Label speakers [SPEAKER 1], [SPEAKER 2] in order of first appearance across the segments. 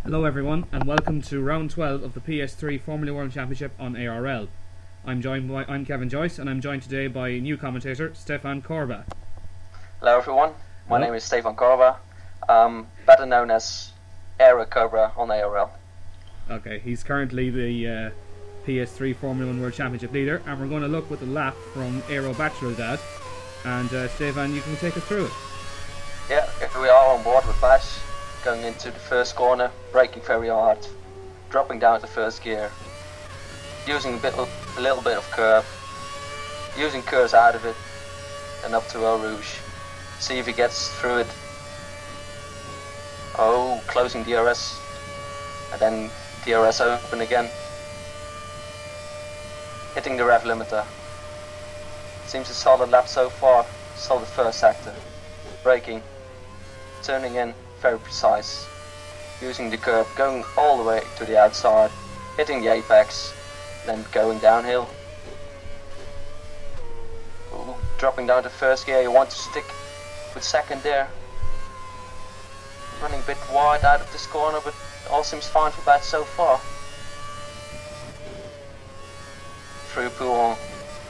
[SPEAKER 1] Hello everyone and welcome to round 12 of the PS3 Formula World Championship on ARL. I'm Kevin Joyce and I'm joined today by new commentator Stefan Korba.
[SPEAKER 2] Hello everyone, my name is Stefan Korba, better known as Aero Cobra on ARL.
[SPEAKER 1] Okay, he's currently the PS3 Formula 1 World Championship leader, and we're going to look with a lap from Aero Bachelor Dad. And Stefan, you can take us through it.
[SPEAKER 2] Yeah, we are on board with Bash, going into the first corner, braking very hard, dropping down to first gear, using a little bit of curve, using curves out of it, and up to Eau Rouge. See if he gets through it. Oh, closing DRS, and then DRS open again. Hitting the rev limiter. Seems a solid lap so far, solid first sector. Braking, turning in, very precise. Using the curb, going all the way to the outside, hitting the apex, then going downhill. Ooh, dropping down to first gear, you want to stick with second there. Running a bit wide out of this corner, but all seems fine for Bat so far. Through Pouhon,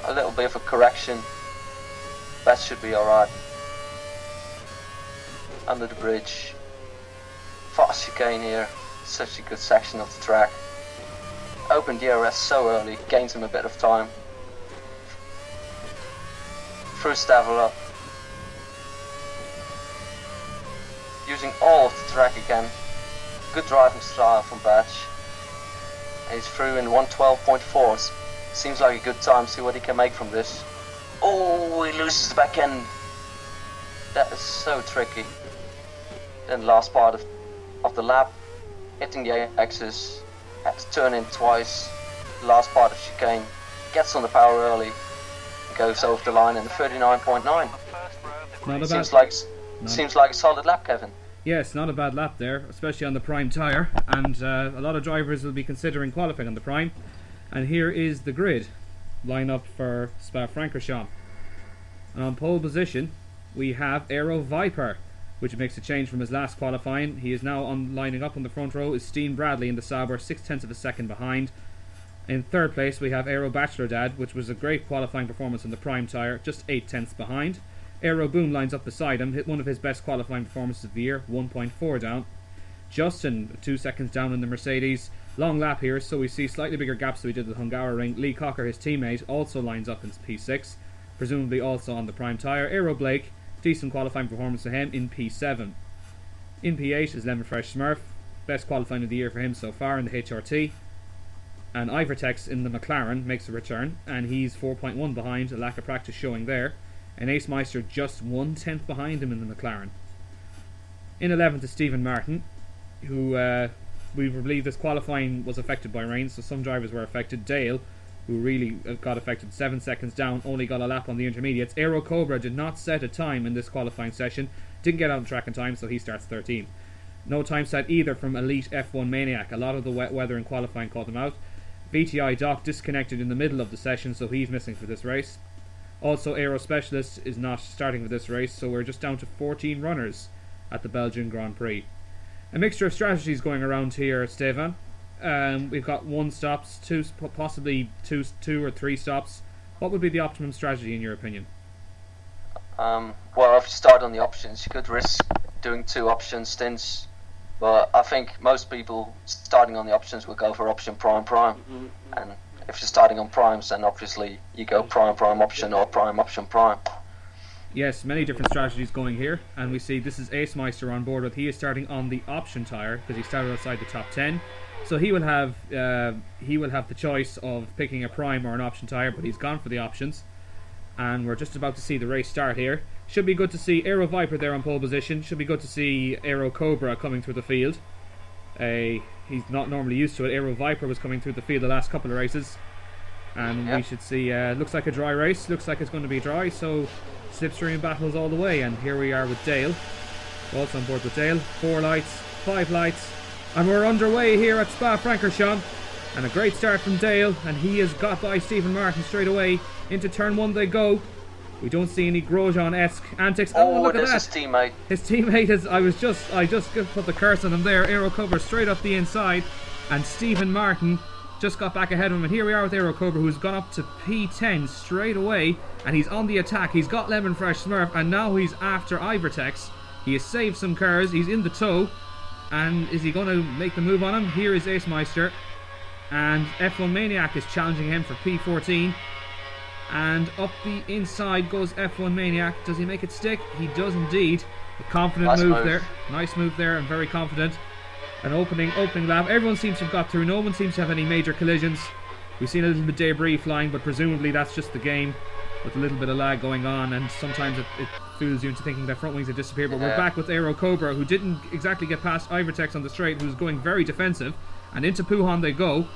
[SPEAKER 2] a little bit of a correction. Bat should be alright. Under the bridge. Fast chicane here, such a good section of the track. Open DRS so early, gains him a bit of time. Through Stavela. Using all of the track again. Good driving style from Batch. He's through in 112.4. Seems like a good time, see what he can make from this. Oh, he loses the back end. That is so tricky. Then the last part of the lap, hitting the axis, had to turn in twice. The last part of chicane, gets on the power early, goes over the line in the 39.9. Seems like a solid lap, Kevin.
[SPEAKER 1] Yes, not a bad lap there, especially on the Prime tyre, and a lot of drivers will be considering qualifying on the Prime. And here is the grid line-up for Spa-Francorchamps. And on pole position, we have Aero Viper, which makes a change from his last qualifying. He is now lining up on the front row is Steen Bradley in the Sauber, 0.6 of a second behind. In third place, we have Aero Bachelor Dad, which was a great qualifying performance on the Prime tyre, just 0.8 behind. Aero Boom lines up beside him, hit one of his best qualifying performances of the year, 1.4 down. Justin, 2 seconds down in the Mercedes. Long lap here, so we see slightly bigger gaps than we did at the Hungaroring. Lee Cocker, his teammate, also lines up in P6, presumably also on the Prime tyre. Aero Blake, decent qualifying performance for him in P7. In P8 is Lemon Fresh Smurf, best qualifying of the year for him so far in the HRT. And Ivertex in the McLaren makes a return, and he's 4.1 behind, a lack of practice showing there. And Ace Meister just 1/10 behind him in the McLaren. In 11th is Stephen Martin, who we believe this qualifying was affected by rain, so some drivers were affected. Dale, who really got affected, 7 seconds down, only got a lap on the intermediates. Aero Cobra did not set a time in this qualifying session, didn't get out on track in time, so he starts 13. No time set either from Elite F1 Maniac. A lot of the wet weather in qualifying caught him out. VTI Doc disconnected in the middle of the session, so he's missing for this race. Also, Aero Specialist is not starting for this race, so we're just down to 14 runners at the Belgian Grand Prix. A mixture of strategies going around here, Stefan. We've got 1 stops, possibly two or three stops. What would be the optimum strategy in your opinion?
[SPEAKER 2] Well, if you start on the options, you could risk doing 2 option stints. But I think most people starting on the options will go for option prime. And if you're starting on primes, then obviously you go prime option or prime option prime.
[SPEAKER 1] Yes, many different strategies going here, and we see this is Ace Meister on board with. He is starting on the option tyre because he started outside the top 10, so he will have the choice of picking a prime or an option tyre, but he's gone for the options. And we're just about to see the race start here. Should be good to see Aero Viper there on pole position. Should be good to see Aero Cobra coming through the field. He's not normally used to it. Aero Viper was coming through the field the last couple of races, and we should see. Looks like a dry race. Looks like it's going to be dry. So slipstream battles all the way, and here we are with Dale. Also on board with Dale. 4 lights, 5 lights, and we're underway here at Spa-Francorchamps. And a great start from Dale, and he has got by Stephen Martin straight away. Into turn 1 they go. We don't see any Grosjean-esque antics.
[SPEAKER 2] Oh,
[SPEAKER 1] Look at
[SPEAKER 2] there's
[SPEAKER 1] that.
[SPEAKER 2] his teammate.
[SPEAKER 1] His teammate is. I just put the curse on him there. Aero Cobra straight up the inside, and Stephen Martin just got back ahead of him. And here we are with Aero Cobra, who's gone up to P10 straight away, and he's on the attack. He's got Lemon Fresh Smurf, and now he's after Ivertex. He has saved some cars. He's in the tow, and is he going to make the move on him? Here is Ace Meister, and F1 Maniac is challenging him for P14. And up the inside goes F1 Maniac. Does he make it stick? He does indeed. A confident
[SPEAKER 2] Nice move
[SPEAKER 1] there. Nice move there, and very confident. An opening lap. Everyone seems to have got through. No one seems to have any major collisions. We've seen a little bit of debris flying, but presumably that's just the game with a little bit of lag going on, and sometimes it fools you into thinking that front wings have disappeared. But we're back with Aero Cobra, who didn't exactly get past Ivertex on the straight, who's going very defensive, and into Puhan they go.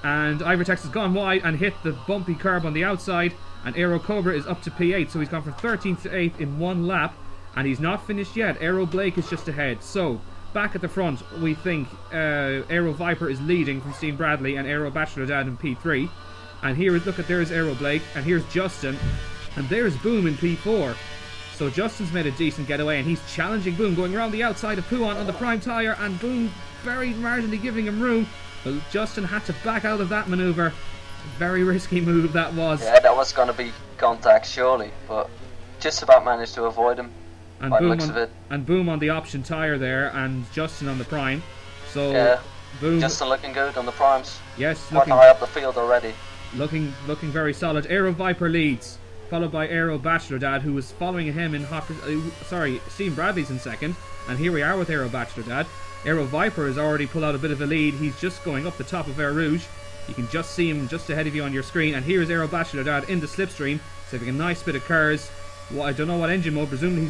[SPEAKER 1] And Ivertex has gone wide and hit the bumpy curb on the outside, and Aero Cobra is up to P8, so he's gone from 13th to 8th in one lap, and he's not finished yet. Aero Blake is just ahead. So back at the front, we think Aero Viper is leading from Steve Bradley, and Aero Bachelor Dad in P3. And here is, there's Aero Blake, and here's Justin, and there's Boom in P4. So Justin's made a decent getaway, and he's challenging Boom, going around the outside of Puhan on the prime tyre, and Boom very marginally giving him room. But Justin had to back out of that manoeuvre. Very risky move that was.
[SPEAKER 2] Yeah, that was going to be contact surely, but just about managed to avoid him.
[SPEAKER 1] And
[SPEAKER 2] by the
[SPEAKER 1] Boom
[SPEAKER 2] looks of it.
[SPEAKER 1] And Boom on the option tyre there, and Justin on the prime. So
[SPEAKER 2] yeah,
[SPEAKER 1] Boom.
[SPEAKER 2] Justin looking good on the primes.
[SPEAKER 1] Yes,
[SPEAKER 2] quite high up the field already.
[SPEAKER 1] Looking very solid. Aero Viper leads, followed by Aero Bachelor Dad, who was following him in hot. Steve Bradley's in second, and here we are with Aero Bachelor Dad. Aero Viper has already pulled out a bit of a lead. He's just going up the top of Air Rouge. You can just see him just ahead of you on your screen. And here's Aero Bachelor Dad in the slipstream, saving a nice bit of cars. Well, I don't know what engine mode. Presumably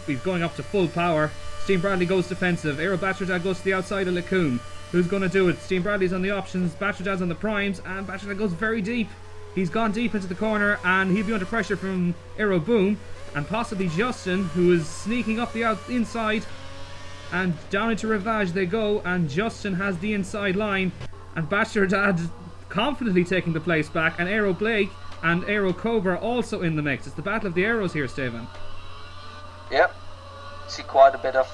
[SPEAKER 1] he's going up to full power. Steve Bradley goes defensive. Aero Bachelor Dad goes to the outside of Lacoon. Who's going to do it? Steve Bradley's on the options. Bachelor Dad's on the primes, and Bachelor Dad goes very deep. He's gone deep into the corner, and he'll be under pressure from Aero Boom, and possibly Justin, who is sneaking up the inside. And down into Rivage they go, and Justin has the inside line, and Bachelor Dad confidently taking the place back, and Aero Blake and Aero Cobra also in the mix. It's the battle of the arrows here, Stephen.
[SPEAKER 2] Yep, see quite a bit of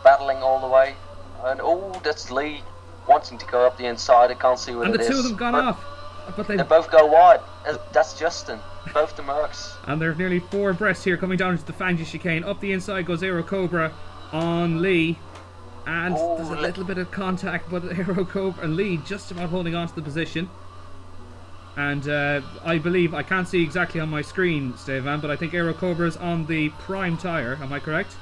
[SPEAKER 2] battling all the way, and that's Lee wanting to go up the inside. I can't see what it is.
[SPEAKER 1] And the two of them gone off. But
[SPEAKER 2] they both go wide. That's Justin. Both the Mercs.
[SPEAKER 1] And they're nearly four abreast here, coming down into the Fangy chicane. Up the inside goes Aero Cobra on Lee, and there's a little bit of contact, but Aero Cobra and Lee just about holding on to the position. And I believe, I can't see exactly on my screen, Stefan, but I think Aero Cobra is on the prime tyre. Am I correct?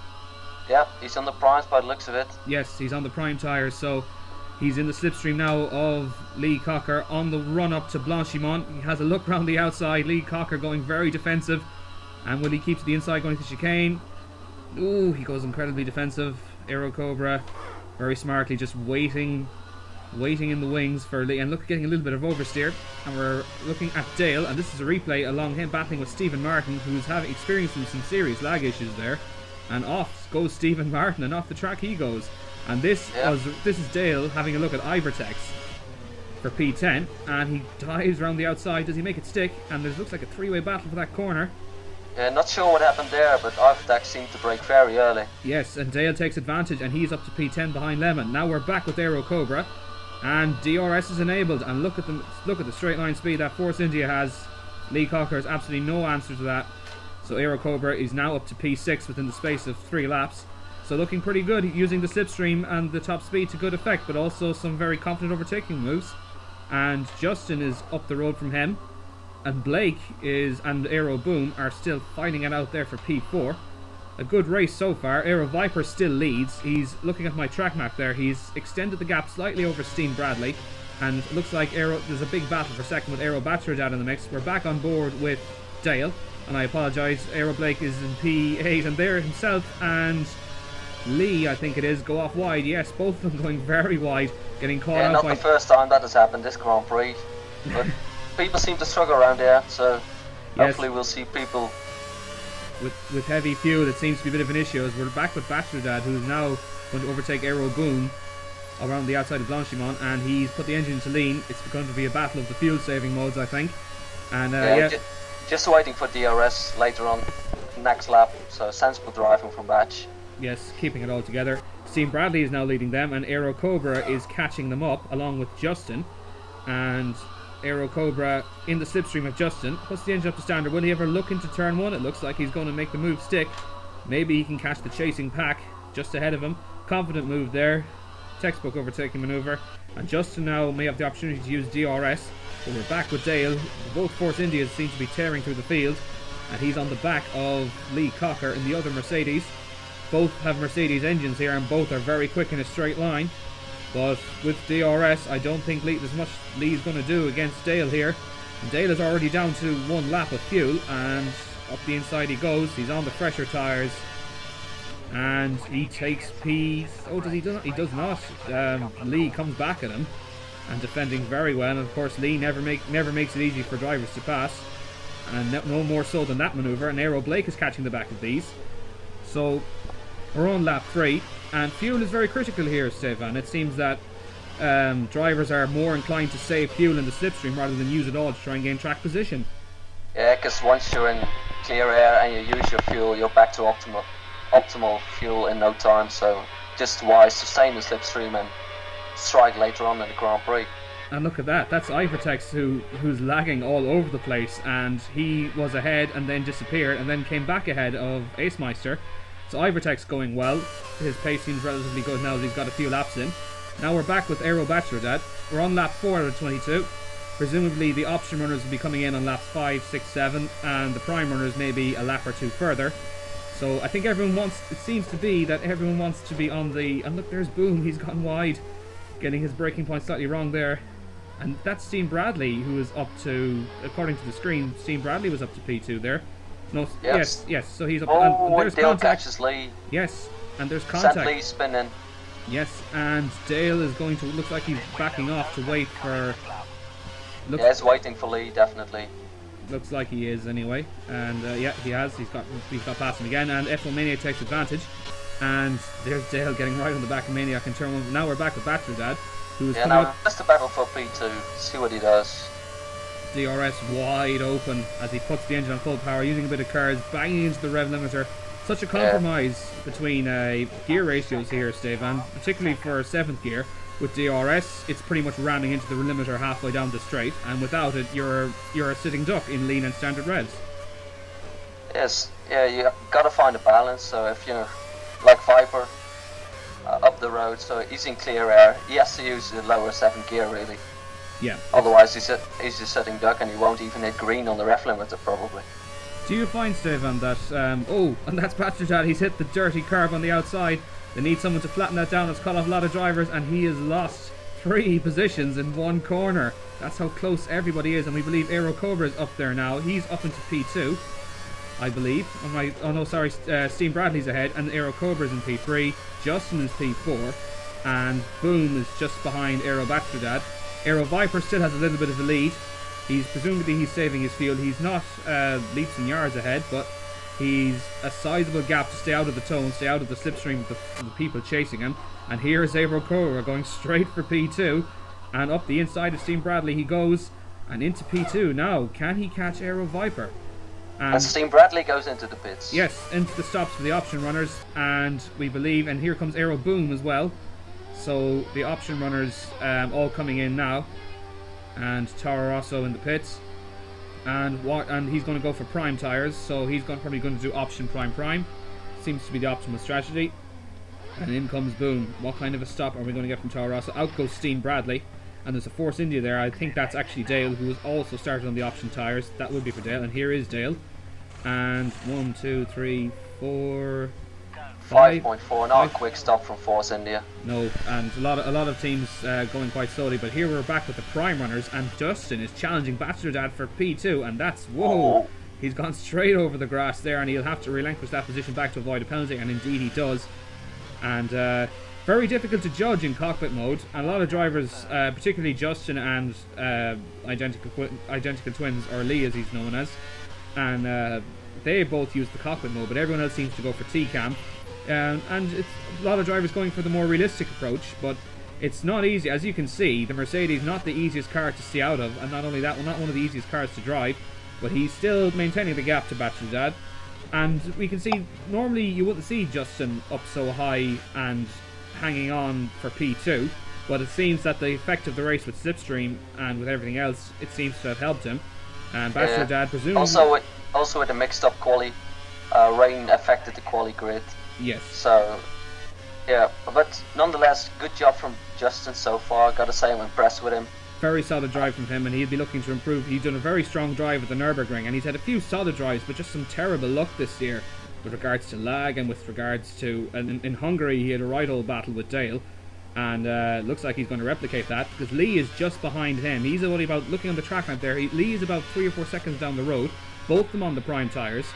[SPEAKER 2] Yeah, he's on the primes by the looks of it.
[SPEAKER 1] Yes, he's on the prime tyre, so he's in the slipstream now of Lee Cocker on the run up to Blanchimont. He has a look around the outside. Lee Cocker going very defensive, and will he keep to the inside going to chicane? Ooh, he goes incredibly defensive. Aero Cobra very smartly just waiting in the wings for Lee, and getting a little bit of oversteer. And we're looking at Dale, and this is a replay along him battling with Stephen Martin, who's experiencing some serious lag issues there. And off goes Stephen Martin, and off the track he goes. And this is Dale having a look at Ivertex for P10, and he dives around the outside. Does he make it stick? And there looks like a three-way battle for that corner.
[SPEAKER 2] Yeah, not sure what happened there, but Ivertex seemed to break very early.
[SPEAKER 1] Yes, and Dale takes advantage, and he's up to P10 behind Lemon. Now we're back with Aero Cobra, and DRS is enabled. And look at the straight line speed that Force India has. Lee Cocker has absolutely no answer to that. So Aero Cobra is now up to P6 within the space of 3 laps. So looking pretty good, using the slipstream and the top speed to good effect, but also some very confident overtaking moves. And Justin is up the road from him, and Blake and Aero Boom are still fighting it out there for P4. A good race so far. Aero Viper still leads. He's looking at my track map there. He's extended the gap slightly over Steve Bradley, and it looks like there's a big battle for second with Aero Bachelor Dad in the mix. We're back on board with Dale, and I apologise, Aero Blake is in P8, and there himself and Lee, I think it is, go off wide. Yes, both of them going very wide, getting caught out
[SPEAKER 2] not
[SPEAKER 1] by...
[SPEAKER 2] the first time that has happened this Grand Prix, but people seem to struggle around here, so hopefully we'll see people...
[SPEAKER 1] With heavy fuel, it seems to be a bit of an issue, as we're back with Bachelor Dad, who's now going to overtake Aero Boom around the outside of Blanchimont, and he's put the engine into lean. It's going to be a battle of the fuel saving modes, I think. And
[SPEAKER 2] Just waiting for DRS later on, next lap. So sensible driving from Batch.
[SPEAKER 1] Yes, keeping it all together. Team Bradley is now leading them, and Aero Cobra is catching them up along with Justin. And Aero Cobra in the slipstream of Justin puts the engine up to standard. Will he ever look into turn 1? It looks like he's going to make the move stick. Maybe he can catch the chasing pack just ahead of him. Confident move there. Textbook overtaking maneuver. And Justin now may have the opportunity to use DRS. But we're back with Dale. Both Force Indias seem to be tearing through the field. And he's on the back of Lee Cocker in the other Mercedes. Both have Mercedes engines here, and both are very quick in a straight line. But with DRS, I don't think there's much Lee's going to do against Dale here. And Dale is already down to 1 lap of fuel, and up the inside he goes. He's on the fresher tyres, and he takes P. Oh, does he do? He does not. Lee comes back at him, and defending very well. And of course, Lee never makes it easy for drivers to pass, and no more so than that manoeuvre. And Aero Blake is catching the back of these. So we're on lap 3, and fuel is very critical here, Stefan. It seems that drivers are more inclined to save fuel in the slipstream rather than use it all to try and gain track position.
[SPEAKER 2] Yeah, because once you're in clear air and you use your fuel, you're back to optimal fuel in no time. So just wise to stay in the slipstream and strike later on in the Grand Prix.
[SPEAKER 1] And look at that, that's Ivertex who's lagging all over the place, and he was ahead and then disappeared and then came back ahead of Acemeister. So Ivertex going well. His pace seems relatively good now as he's got a few laps in. Now we're back with Aero Bachelorette. We're on lap 4 out of 22. Presumably the option runners will be coming in on laps 5, 6, 7, and the prime runners maybe a lap or 2 further. So I think it seems to be that everyone wants to be on the, and look, there's Boom, he's gone wide, getting his braking point slightly wrong there. And that's Team Bradley, who is up to, according to the screen, Team Bradley was up to P2 there. No, yes, so he's up.
[SPEAKER 2] Oh,
[SPEAKER 1] and there's
[SPEAKER 2] Dale
[SPEAKER 1] contact.
[SPEAKER 2] catches Lee.
[SPEAKER 1] Yes, and there's contact.
[SPEAKER 2] Sent Lee spinning.
[SPEAKER 1] Yes, and Dale is going to, looks like he's backing off to wait for...
[SPEAKER 2] Yeah, he's waiting for Lee, definitely.
[SPEAKER 1] Looks like he is anyway. And yeah, he has. He's got past him again, and F1 Maniac takes advantage. And there's Dale getting right on the back of Maniac in turn 1. Now we're back with Bachelor Dad, who is coming up.
[SPEAKER 2] Just the battle for P2. See what he does.
[SPEAKER 1] DRS wide open as he puts the engine on full power, using a bit of curves, banging into the rev limiter. Such a compromise between gear ratios here, Stefan, particularly for 7th gear. With DRS, it's pretty much ramming into the limiter halfway down the straight, and without it, you're a sitting duck in lean and standard revs.
[SPEAKER 2] Yes, yeah, you gotta find a balance. So if you're like Viper up the road, so he's in clear air, he has to use the lower 7th gear really.
[SPEAKER 1] Yeah.
[SPEAKER 2] Otherwise, he's just sitting duck, and he won't even hit green on the ref limiter probably.
[SPEAKER 1] Do you find, Stefan, that oh, and that's Bachelor Dad, he's hit the dirty curb on the outside. They need someone to flatten that down. It's cut off a lot of drivers, and he has lost 3 positions in 1 corner. That's how close everybody is, and we believe Aero Cobra is up there now. He's up into P2, I believe. Oh no, sorry, Steam Bradley's ahead, and Aero Cobra is in P3. Justin is P4, and Boom is just behind Aero Bachelor Dad. Aero Viper still has a little bit of a lead. Presumably he's saving his field. He's not leaps and yards ahead, but he's a sizable gap to stay out of the tow and stay out of the slipstream of the people chasing him. And here is Aero Cobra going straight for P2, and up the inside of Steam Bradley he goes, and into P2. Now, can he catch Aero Viper?
[SPEAKER 2] And Steam Bradley goes into the pits.
[SPEAKER 1] Yes, into the stops for the option runners, and we believe, and here comes Aero Boom as well. So the option runners all coming in now, and Toro Rosso in the pits, and he's going to go for prime tires. So he's probably going to do option prime. Seems to be the optimal strategy. And in comes Boom. What kind of a stop are we going to get from Toro Rosso? Out goes Steam Bradley, and there's a Force India there. I think that's actually Dale, who has also started on the option tires. That would be for Dale, and here is Dale. And 1, 2, 3, 4.
[SPEAKER 2] 5.4, not a quick stop from Force India.
[SPEAKER 1] No, and a lot of teams going quite slowly, but here we're back with the prime runners, and Dustin is challenging Bachelor Dad for P2, and that's, whoa, he's gone straight over the grass there, and he'll have to relinquish that position back to avoid a penalty, and indeed he does. And very difficult to judge in cockpit mode, and a lot of drivers, particularly Justin and identical twins, or Lee as he's known as, and they both use the cockpit mode, but everyone else seems to go for T-Cam. And it's a lot of drivers going for the more realistic approach, but it's not easy. As you can see, the Mercedes not the easiest car to stay out of, and not only that, well, not one of the easiest cars to drive. but he's still maintaining the gap to Bachelor Dad. And we can see, normally you wouldn't see Justin up so high and hanging on for P2, but it seems that the effect of the race with Slipstream and with everything else, it seems to have helped him. And Bachelor Dad presumably...
[SPEAKER 2] Also with the mixed up quali, rain affected the quali grid.
[SPEAKER 1] Yes.
[SPEAKER 2] So, yeah, but nonetheless, good job from Justin so far. Gotta say, I'm impressed with him.
[SPEAKER 1] Very solid drive from him, and he'll be looking to improve. He's done a very strong drive at the Nürburgring, and he's had a few solid drives, but just some terrible luck this year with regards to lag and with regards to... And in Hungary, he had a right old battle with Dale, and looks like he's going to replicate that, because Lee is just behind him. He's only about, looking on the track map there, Lee is about 3 or 4 seconds down the road, both of them on the prime tyres.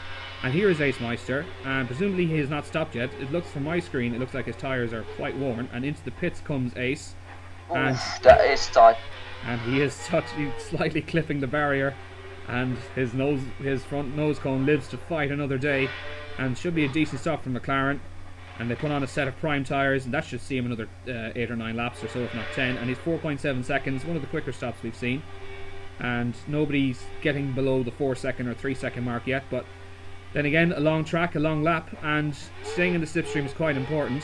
[SPEAKER 1] And here is Ace Meister, and presumably he has not stopped yet. It looks from my screen, it looks like his tyres are quite worn, and into the pits comes Ace. And
[SPEAKER 2] that is tight.
[SPEAKER 1] And he is slightly clipping the barrier, and his front nose cone lives to fight another day, and should be a decent stop from McLaren. And they put on a set of prime tyres, and that should see him another 8 or 9 laps or so, if not 10. And he's 4.7 seconds, one of the quicker stops we've seen. And nobody's getting below the 4 second or 3 second mark yet, but then again, a long track, a long lap, and staying in the slipstream is quite important.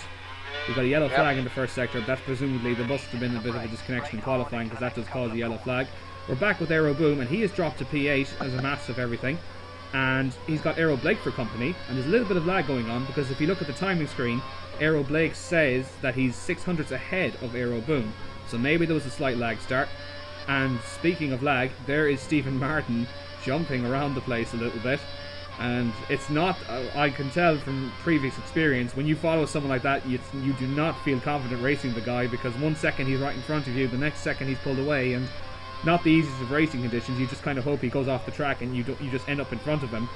[SPEAKER 1] We've got a yellow flag in the first sector. That's presumably, there must have been a bit of a disconnection in qualifying, because that does cause a yellow flag. We're back with Aero Boom, and he has dropped to P8 as a mass of everything. And he's got Aero Blake for company, and there's a little bit of lag going on, because if you look at the timing screen, Aero Blake says that he's 600ths ahead of Aero Boom. So maybe there was a slight lag start. And speaking of lag, there is Stephen Martin jumping around the place a little bit. And it's not, I can tell from previous experience, when you follow someone like that, you do not feel confident racing the guy, because 1 second he's right in front of you, the next second he's pulled away, and not the easiest of racing conditions. You just kind of hope he goes off the track and you just end up in front of him.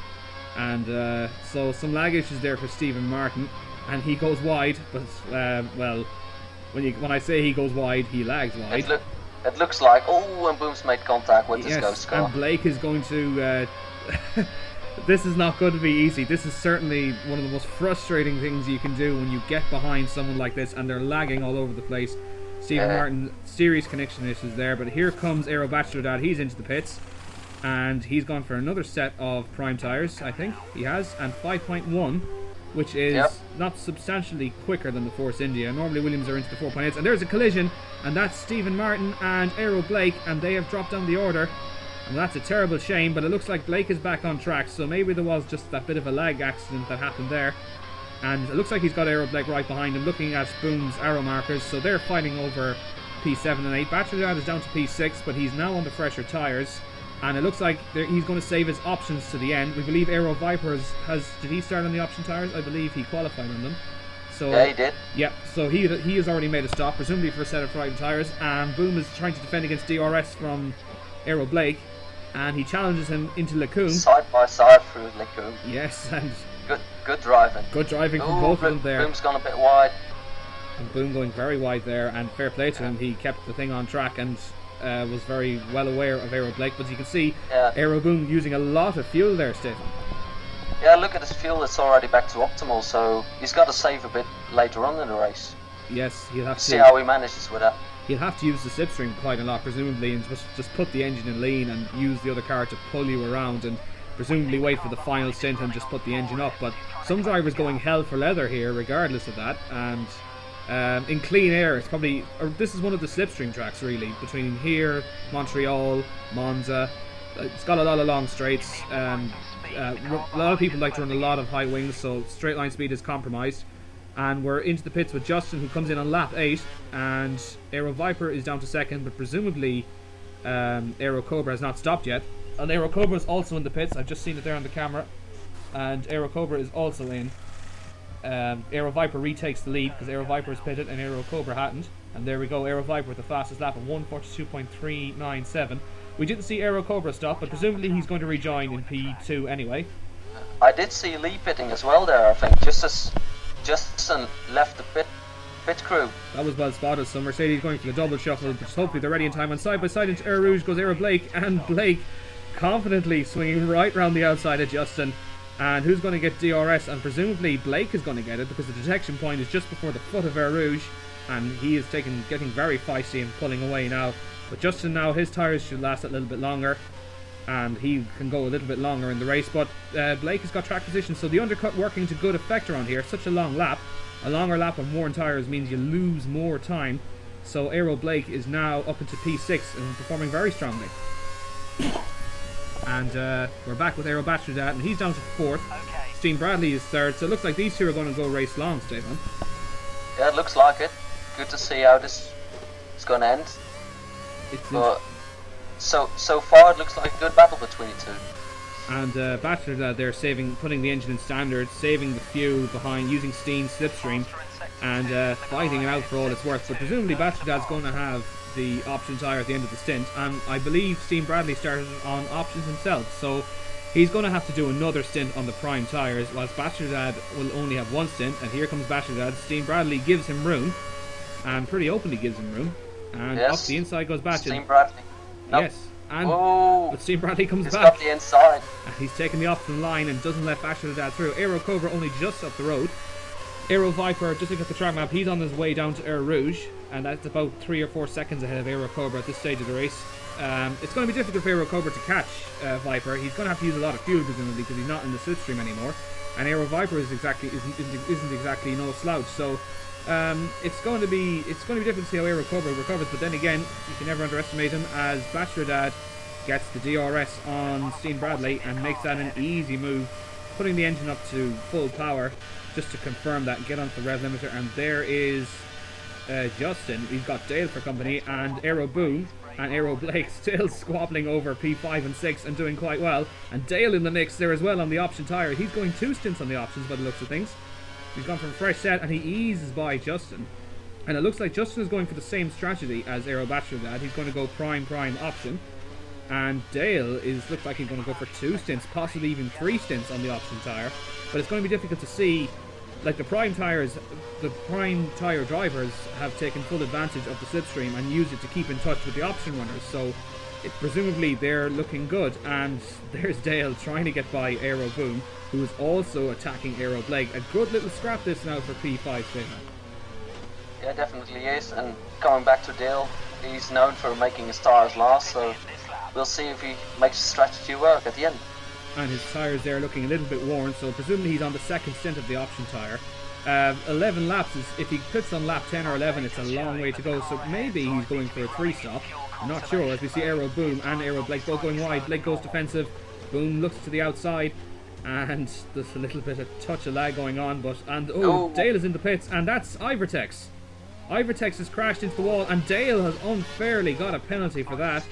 [SPEAKER 1] And so some lag issues there for Stephen Martin, and he goes wide, but well, when I say he goes wide, he lags wide.
[SPEAKER 2] It looks like, and Boom's made contact with this ghost car.
[SPEAKER 1] And Blake is going to... This is not going to be easy. This is certainly one of the most frustrating things you can do when you get behind someone like this and they're lagging all over the place. Stephen Martin, serious connection issues there, but here comes Aero Bachelor Dad. He's into the pits, and he's gone for another set of prime tyres, I think he has, and 5.1, which is not substantially quicker than the Force India. Normally Williams are into the 4.8s, and there's a collision, and that's Stephen Martin and Aero Blake, and they have dropped down the order. And that's a terrible shame, but it looks like Blake is back on track, so maybe there was just that bit of a lag accident that happened there. And it looks like he's got Aero Blake right behind him, looking at Boom's arrow markers, so they're fighting over P7 and 8. Bachelor Dad is down to P6, but he's now on the fresher tyres, and it looks like he's going to save his options to the end. We believe Aero Viper did he start on the option tyres? I believe he qualified on them. So,
[SPEAKER 2] yeah, he did.
[SPEAKER 1] Yeah, so he has already made a stop, presumably for a set of prime tyres, and Boom is trying to defend against DRS from Aero Blake. And he challenges him into Lacoum.
[SPEAKER 2] Side by side through Lacoum.
[SPEAKER 1] Yes, and
[SPEAKER 2] good driving.
[SPEAKER 1] Good driving from both of them there.
[SPEAKER 2] Boom's gone a bit wide.
[SPEAKER 1] And Boom going very wide there, and fair play to him. He kept the thing on track and was very well aware of Aero Blake. But you can see Aero Boom using a lot of fuel there, Stephen.
[SPEAKER 2] Yeah, look at his fuel. It's already back to optimal, so he's got to save a bit later on in the race.
[SPEAKER 1] Yes, he'll have to
[SPEAKER 2] see how he manages with that.
[SPEAKER 1] He'll have to use the slipstream quite a lot, presumably, and just put the engine in lean and use the other car to pull you around, and presumably wait for the final stint and just put the engine up. But some drivers going hell for leather here, regardless of that. And in clean air, it's probably this is one of the slipstream tracks really, between here, Montreal, Monza. It's got a lot of long straights. A lot of people like to run a lot of high wings, so straight line speed is compromised. And we're into the pits with Justin, who comes in on lap 8, and Aero Viper is down to second, but presumably Aero Cobra has not stopped yet. And Aero Cobra is also in the pits. I've just seen it there on the camera, and Aero Cobra is also in. Aero Viper retakes the lead because Aero Viper is pitted and Aero Cobra hadn't. And there we go, Aero Viper with the fastest lap of 1:42.397. We didn't see Aero Cobra stop, but presumably he's going to rejoin in P2 anyway.
[SPEAKER 2] I did see Lee pitting as well there, I think, just as Justin left the pit crew.
[SPEAKER 1] That was well spotted. So Mercedes going for the double shuffle, but hopefully they're ready in time. And side by side into Air Rouge goes Aero Blake, and Blake confidently swinging right round the outside of Justin. And who's going to get DRS? And presumably Blake is going to get it, because the detection point is just before the foot of Air Rouge, and he is getting very feisty and pulling away now. But Justin now, his tyres should last a little bit longer. and he can go a little bit longer in the race. But Blake has got track position, so the undercut working to good effect around here. Such a long lap. A longer lap on worn tyres means you lose more time. So Aero Blake is now up into P6 and performing very strongly. And we're back with Aero Bachelordat, and he's down to 4th. Steen Bradley is 3rd, so it looks like these two are going to go race long, Stefan.
[SPEAKER 2] Yeah, it looks like it. Good to see how this is going to end. But so far it looks like a good battle between the two.
[SPEAKER 1] And Bachelordat, they're putting the engine in standard, saving the fuel behind, using Steen's slipstream, and fighting it out for all it's worth. But presumably Bachelordat's going to have the option tyre at the end of the stint, and I believe Steen Bradley started on options himself, so he's going to have to do another stint on the prime tyres, whilst Bachelordat will only have one stint. And here comes Bachelordat. Steen Bradley gives him room, and pretty openly gives him room, and
[SPEAKER 2] yes.
[SPEAKER 1] off the inside goes Bachelordat.
[SPEAKER 2] Steen Bradley. Nope.
[SPEAKER 1] Yes, and
[SPEAKER 2] but
[SPEAKER 1] Steen Bradley comes
[SPEAKER 2] he's
[SPEAKER 1] back.
[SPEAKER 2] Got the inside.
[SPEAKER 1] He's taking the option line and doesn't let Bachelordat through. Aero Cobra only just up the road. Aero Viper, just look at the track map, he's on his way down to Air Rouge, and that's about 3 or 4 seconds ahead of Aero Cobra at this stage of the race. It's going to be difficult for Aero Cobra to catch Viper. He's going to have to use a lot of fuel, presumably, because he's not in the slipstream anymore. And Aero Viper isn't exactly no slouch. So it's going to be difficult to see how Aero Cobra recovers. But then again, you can never underestimate him, as Bachelordat gets the DRS on Steen Bradley and makes that an easy move, putting the engine up to full power just to confirm that, get onto the rev limiter. And there is Justin. He's got Dale for company, and Aero Boom and Aero Blake still squabbling over P5 and 6 and doing quite well. And Dale in the mix there as well on the option tyre. He's going 2 stints on the options by the looks of things. He's gone for a fresh set, and he eases by Justin. And it looks like Justin is going for the same strategy as Aero Bachelordat. He's going to go prime option. And Dale looks like he's going to go for 2 stints, possibly even 3 stints on the option tyre. But it's going to be difficult to see. Like the prime tyre drivers have taken full advantage of the slipstream and used it to keep in touch with the option runners. So presumably they're looking good. And there's Dale trying to get by Aero Boom, who is also attacking Aero Blake. A good little scrap this now for P5, Stephen.
[SPEAKER 2] Yeah, definitely is. And coming back to Dale, he's known for making his tyres last, so we'll see if he makes the strategy work at the end.
[SPEAKER 1] And his tyres there looking a little bit worn, so presumably he's on the 2nd stint of the option tyre. 11 laps, if he pits on lap 10 or 11, it's a long way to go, so maybe he's going for a 3-stop. I'm not sure, as we see Aero Boom and Aero Blake both going wide. Blake goes defensive, Boom looks to the outside, and there's a little bit of touch of lag going on, Dale is in the pits, and that's Ivertex. Ivertex has crashed into the wall, and Dale has unfairly got a penalty for that.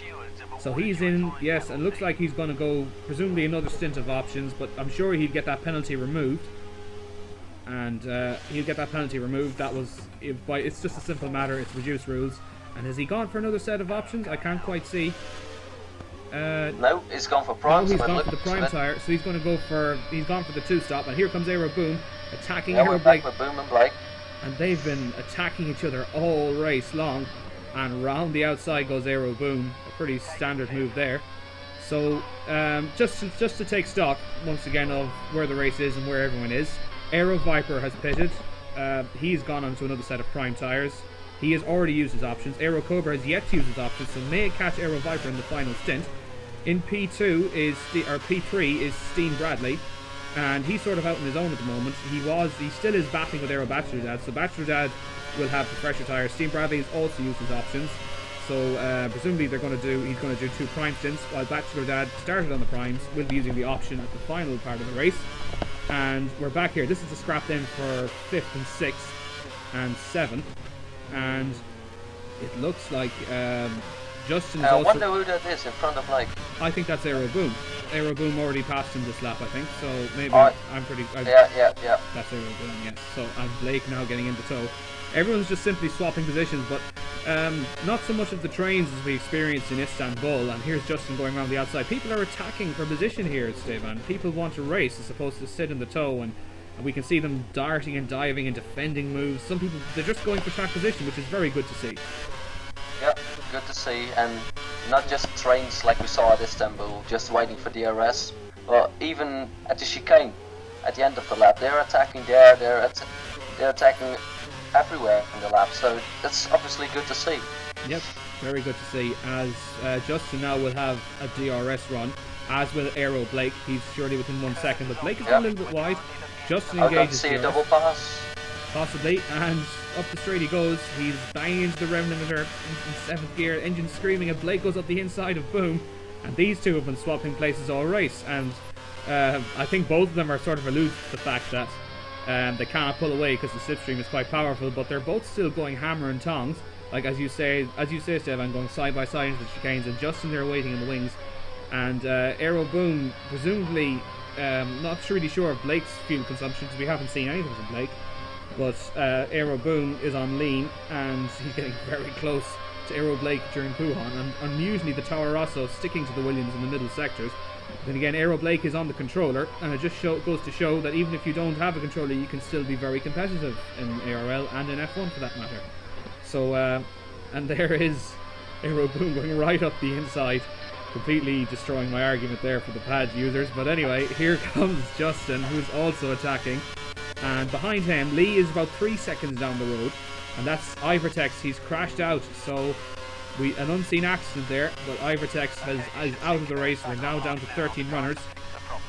[SPEAKER 1] So he's in, yes, and looks like he's going to go, presumably another stint of options, but I'm sure he'd get that penalty removed. And he'll get that penalty removed. It's just a simple matter, it's reduced rules. And has he gone for another set of options? I can't quite see.
[SPEAKER 2] No, he's gone for prime.
[SPEAKER 1] No, he's gone for the prime tyre, so he's gone for the 2-stop, and here comes Aero Boom, attacking
[SPEAKER 2] Aero
[SPEAKER 1] Blake.
[SPEAKER 2] With Boom and Blake.
[SPEAKER 1] And they've been attacking each other all race long. And round the outside goes Aero Boom, a pretty standard move there. So just to take stock once again of where the race is and where everyone is, Aero Viper has pitted. He's gone on to another set of prime tyres. He has already used his options. Aero Cobra has yet to use his options, so may catch Aero Viper in the final stint. In P3 is Steen Bradley, and he's sort of out on his own at the moment. He still is battling with Aero Bachelordat, so Bachelordat will have the fresher tyres. Steen Bradley has also used his options, so presumably he's going to do 2 prime stints, while Bachelordat started on the primes, will be using the option at the final part of the race. And we're back here. This is the scrap then for 5th and 6th and 7th, and it looks like Justin is
[SPEAKER 2] I
[SPEAKER 1] also...
[SPEAKER 2] wonder who that is in front of Blake.
[SPEAKER 1] I think that's Aero Boom. Aero Boom already passed him this lap, I think, so maybe
[SPEAKER 2] Yeah.
[SPEAKER 1] That's Aero Boom, yes. So, and Blake now getting into tow. Everyone's just simply swapping positions, but not so much of the trains as we experienced in Istanbul. And here's Justin going around the outside. People are attacking for position here, Stefan. People want to race as opposed to sit in the tow, and we can see them darting and diving and defending moves. Some people, they're just going for track position, which is very good to see.
[SPEAKER 2] Yeah, good to see, and not just trains like we saw at Istanbul, just waiting for DRS, but even at the chicane, at the end of the lap, they're attacking there, they're attacking everywhere in the lap, so that's obviously good to see.
[SPEAKER 1] Yep, Very good to see, as Justin now will have a DRS run, as will Aero Blake. He's surely within 1 second, but Blake is a little bit wide. Justin
[SPEAKER 2] I've got to
[SPEAKER 1] engages
[SPEAKER 2] see a
[SPEAKER 1] DRS,
[SPEAKER 2] double pass.
[SPEAKER 1] possibly, and up the straight he goes. He's banging into the rev limiter in 7th gear, engine screaming, and Blake goes up the inside of Boom. And these two have been swapping places all race, and I think both of them are sort of alluding to the fact that they cannot pull away because the slipstream is quite powerful, but they're both still going hammer and tongs, like as you say, Stefan, going side by side into the chicanes, and Justin there waiting in the wings. And Aero Boom, presumably, not really sure of Blake's fuel consumption because we haven't seen anything from Blake, but Aero Boom is on lean, and he's getting very close to Aero Blake during Puhan, and unusually the Toro Rosso sticking to the Williams in the middle sectors. Then again, Aero Blake is on the controller, and it just goes to show that even if you don't have a controller, you can still be very competitive in ARL and in F1 for that matter. So, and there is Aero Boom going right up the inside, completely destroying my argument there for the pad users. But anyway, here comes Justin, who's also attacking, and behind him, Lee is about 3 seconds down the road. And that's Ivertex. He's crashed out, so an unseen accident there, but Ivertex is out of the race. We're now down to 13 runners,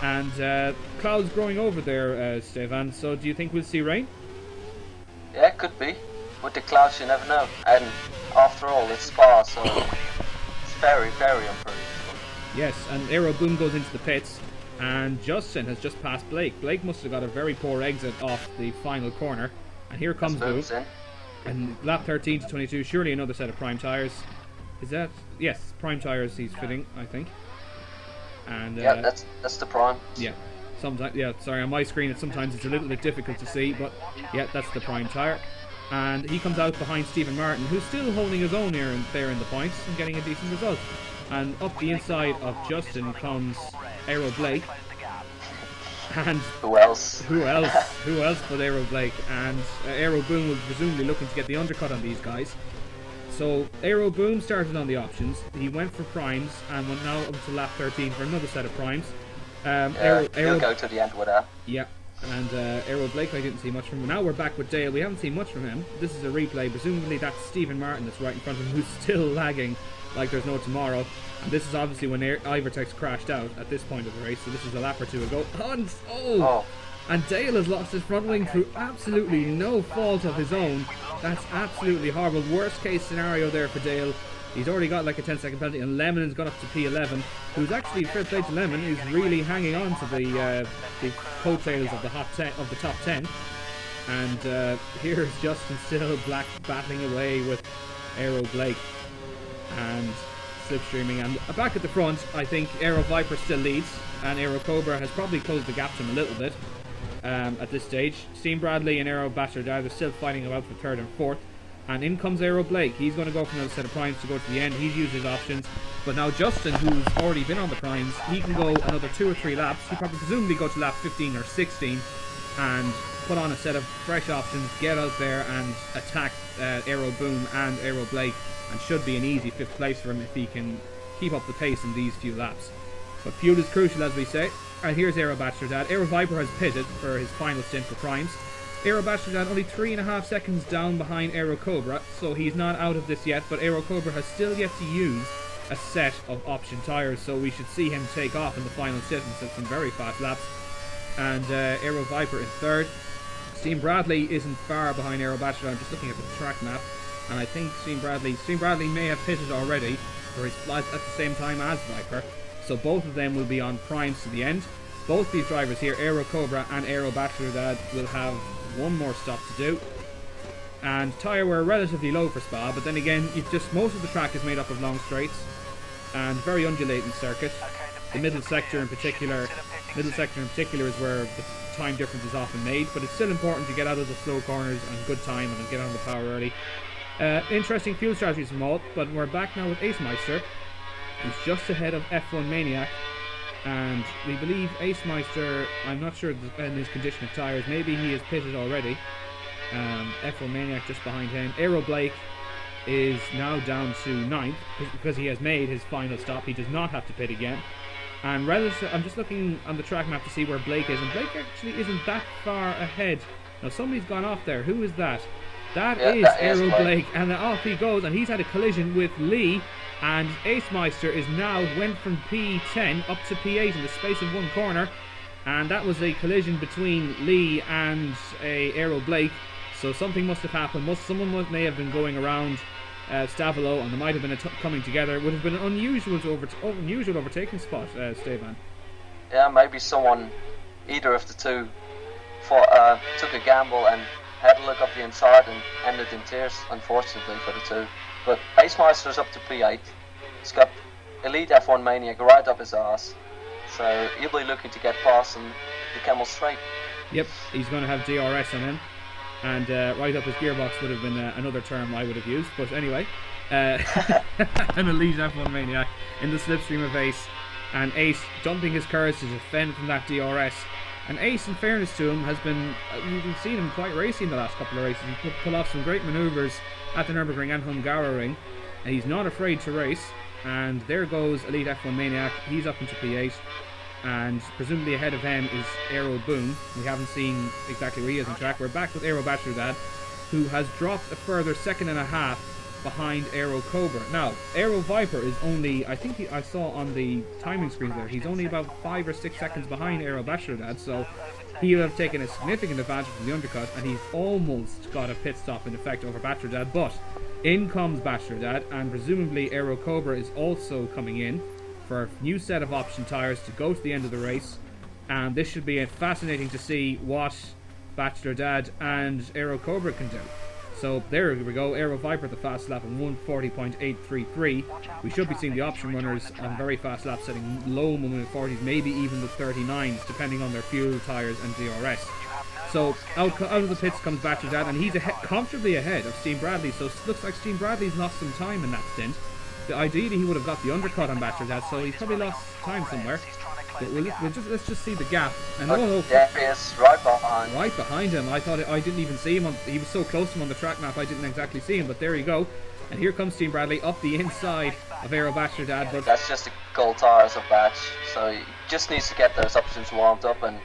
[SPEAKER 1] and clouds growing over there, Stefan. So do you think we'll see rain?
[SPEAKER 2] Yeah, it could be. With the clouds, you never know. And after all, it's Spa, so it's very, very unpredictable.
[SPEAKER 1] Yes, and Aero Boom goes into the pits, and Justin has just passed Blake. Blake must have got a very poor exit off the final corner, and here comes Boom. And lap 13 to 22, surely another set of prime tyres. Is that? Yes, prime tyres he's fitting, I think. And
[SPEAKER 2] yeah, that's the prime.
[SPEAKER 1] Yeah, sometimes. Yeah, sorry, on my screen sometimes it's a little bit difficult to see, but yeah, that's the prime tyre. And he comes out behind Stephen Martin, who's still holding his own here and there in the points and getting a decent result. And up the inside of Justin comes Aero Blake. And
[SPEAKER 2] who else?
[SPEAKER 1] Who else but Aero Blake? And Aero Boom was presumably looking to get the undercut on these guys. So Aero Boom started on the options. He went for primes and went now up to lap 13 for another set of primes.
[SPEAKER 2] He'll go to the end with that.
[SPEAKER 1] Yeah. And Aero Blake, I didn't see much from him. Now we're back with Dale. We haven't seen much from him. This is a replay. Presumably that's Stephen Martin that's right in front of him, who's still lagging like there's no tomorrow. And this is obviously when Ivertex crashed out at this point of the race, so this is a lap or two ago. And Dale has lost his front wing through absolutely no fault of his own. That's absolutely horrible. Worst case scenario there for Dale. He's already got like a 10-second penalty, and Lemon has gone up to P11, who's actually, fair play to Lemon, is really hanging on to the coattails of the top 10. And here's Justin still battling away with Aero Blake and slipstreaming. And back at the front, I think Aero Viper still leads, and Aero Cobra has probably closed the gap to him a little bit at this stage. Steam Bradley and Aero Bastard are still fighting about for 3rd and 4th. And in comes Aero Blake. He's going to go for another set of primes to go to the end. He's used his options. But now Justin, who's already been on the primes, he can go another 2 or 3 laps. He probably presumably go to lap 15 or 16 and put on a set of fresh options, get out there and attack Aero Boom and Aero Blake, and should be an easy 5th place for him if he can keep up the pace in these few laps. But fuel is crucial, as we say. And here's Aero Bastardad. Aero Viper has pitted for his final stint for primes. Aero Bastardad only 3.5 seconds down behind Aero Cobra, so he's not out of this yet, but Aero Cobra has still yet to use a set of option tyres, so we should see him take off in the final stint and set some very fast laps. And Aero Viper in 3rd. Steam Bradley isn't far behind Aero Bastardad. I'm just looking at the track map, and I think Steam Bradley may have pitted already for his flight at the same time as Viper, so both of them will be on primes to the end. Both these drivers here, Aero Cobra and Aero Bastardad, will have one more stop to do, and tyre wear relatively low for Spa, but then again, most of the track is made up of long straights and very undulating circuit. The middle sector in particular is where the time difference is often made, but it's still important to get out of the slow corners and good time and get on the power early. Interesting fuel strategies from all, but we're back now with Ace Meister, who's just ahead of F1 Maniac. And we believe Ace Meister, I'm not sure in his condition of tyres, maybe he has pitted already. F1 Maniac just behind him. Aero Blake is now down to 9th because he has made his final stop. He does not have to pit again. And I'm just looking on the track map to see where Blake is, and Blake actually isn't that far ahead. Now somebody's gone off there. Who is that? That
[SPEAKER 2] Yeah,
[SPEAKER 1] is
[SPEAKER 2] that is
[SPEAKER 1] Aero
[SPEAKER 2] Blake.
[SPEAKER 1] Blake, and off he goes, and he's had a collision with Lee, and Ace Meister is now went from P10 up to P8 in the space of one corner, and that was a collision between Lee and Aero Blake. So something must have happened. Someone may have been going around Stavolo, and there might have been a coming together. It would have been an unusual overtaking spot, Stevan.
[SPEAKER 2] Yeah, maybe someone, either of the two, took a gamble and had a look up the inside and ended in tears, unfortunately for the two. But Ace Meister's up to P8. He's got Elite F1 Maniac right up his ass. So he'll be looking to get past the Camel straight.
[SPEAKER 1] Yep, he's going to have DRS on him. And right up his gearbox would have been another term I would have used. But anyway, an Elite F1 Maniac in the slipstream of Ace. And Ace dumping his courage to defend from that DRS. And Ace, in fairness to him, has been, we've seen him quite racy in the last couple of races. He pull off some great manoeuvres at the Nürburgring and Hungaroring, and he's not afraid to race. And there goes Elite F1 Maniac. He's up into P8, and presumably ahead of him is Aero Boom. We haven't seen exactly where he is on track. We're back with Aero Bachelor Dad, who has dropped a further second and a half behind Aero Cobra. Now, Aero Viper is only, I think I saw on the timing screen there, he's only about 5 or 6 seconds behind Aero Bachelor Dad, so he will have taken a significant advantage from the undercut, and he's almost got a pit stop in effect over Bachelor Dad. But in comes Bachelor Dad, and presumably Aero Cobra is also coming in for a new set of option tyres to go to the end of the race, and this should be fascinating to see what Bachelor Dad and Aero Cobra can do. So there we go, Aero Viper the fast lap in 140.833. We should be seeing the option runners on very fast laps setting low moment 40s, maybe even the 39s, depending on their fuel, tyres and DRS. So out of the pits comes Bachelor Dad, and he's comfortably ahead of Steve Bradley, so it looks like Steve Bradley's lost some time in that stint. Ideally he would have got the undercut on Bachelor Dad, so he's probably lost time somewhere. But let's just see the gap. And
[SPEAKER 2] there he is, right behind.
[SPEAKER 1] Right behind him. I didn't even see him. He was so close to him on the track map, I didn't exactly see him. But there you go. And here comes Team Bradley up the inside of Aero Bachelor Dad. But
[SPEAKER 2] that's just the gold tyres of Batch. So he just needs to get those options warmed up, and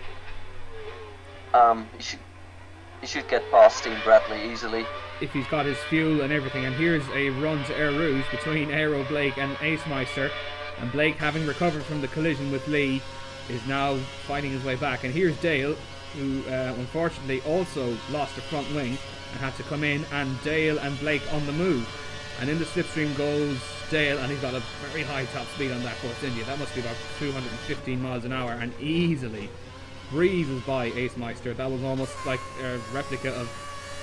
[SPEAKER 2] he should get past Team Bradley easily
[SPEAKER 1] if he's got his fuel and everything. And here's a run to Air Rouge between Aero Blake and Ace Meister. And Blake, having recovered from the collision with Lee, is now fighting his way back. And here's Dale, who unfortunately also lost a front wing and had to come in, and Dale and Blake on the move. And in the slipstream goes Dale, and he's got a very high top speed on that Force India. That must be about 215 miles an hour, and easily breezes by Ace Meister. That was almost like a replica of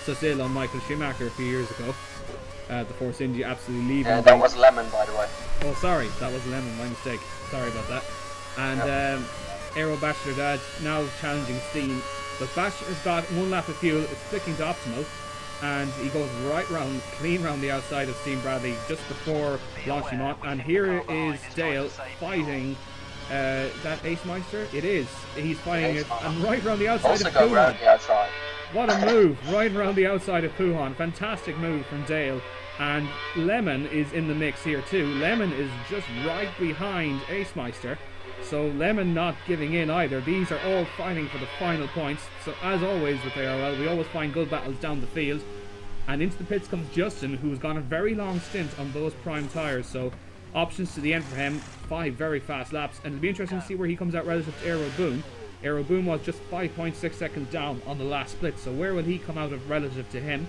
[SPEAKER 1] Cecil on Michael Schumacher a few years ago. The Force India absolutely leaving.
[SPEAKER 2] Yeah, that was Lemon, by the way.
[SPEAKER 1] Oh, sorry, that was Lemon, my mistake. Sorry about that. And Aero Bachelor Dad now challenging Steam. But Bash has got one lap of fuel, it's flicking to optimal, and he goes right round, clean round the outside of Steam Bradley just before launching on. And here is Dale fighting that Ace Meister. It is. He's fighting it, and right round the outside
[SPEAKER 2] also
[SPEAKER 1] of
[SPEAKER 2] go
[SPEAKER 1] Puhan.
[SPEAKER 2] round the outside.
[SPEAKER 1] What a move, right around the outside of Puhan. Fantastic move from Dale. And Lemon is in the mix here too. Lemon is just right behind Ace Meister. So Lemon not giving in either. These are all fighting for the final points. So as always with ARL, we always find good battles down the field. And into the pits comes Justin, who's gone a very long stint on those prime tyres. So options to the end for him. 5 very fast laps. And it'll be interesting to see where he comes out relative to Aero Boom. Aero Boom was just 5.6 seconds down on the last split. So where will he come out of relative to him?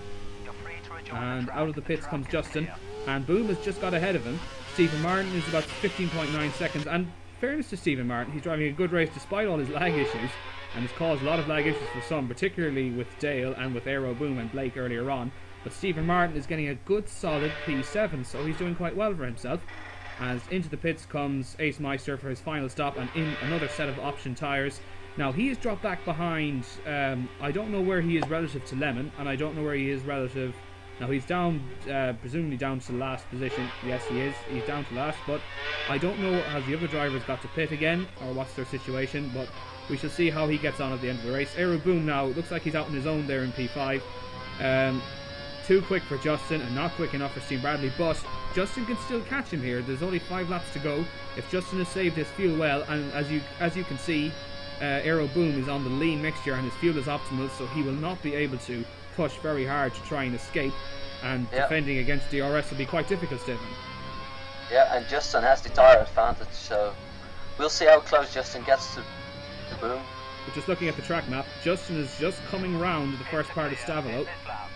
[SPEAKER 1] And out of the pits comes Justin. And Boom has just got ahead of him. Stephen Martin is about 15.9 seconds. And fairness to Stephen Martin, he's driving a good race despite all his lag issues. And has caused a lot of lag issues for some, particularly with Dale and with Aero Boom and Blake earlier on. But Stephen Martin is getting a good solid P7, so he's doing quite well for himself. As into the pits comes Ace Meister for his final stop, and in another set of option tyres. Now he is dropped back behind, I don't know where he is relative to Lemon, and I don't know where he is relative. Now he's down, presumably down to the last position. Yes, he is. He's down to last, but I don't know has the other drivers got to pit again, or what's their situation, but we shall see how he gets on at the end of the race. Aero Boom now, looks like he's out on his own there in P5. Too quick for Justin, and not quick enough for Steve Bradley, but Justin can still catch him here. There's only 5 laps to go. If Justin has saved his fuel well, and as you can see, Aero Boom is on the lean mixture and his fuel is optimal, so he will not be able to push very hard to try and escape, and defending against DRS will be quite difficult, Stephen.
[SPEAKER 2] Yeah, and Justin has the tyre advantage, so we'll see how close Justin gets to the boom.
[SPEAKER 1] But just looking at the track map, Justin is just coming round the first part of Stavelo,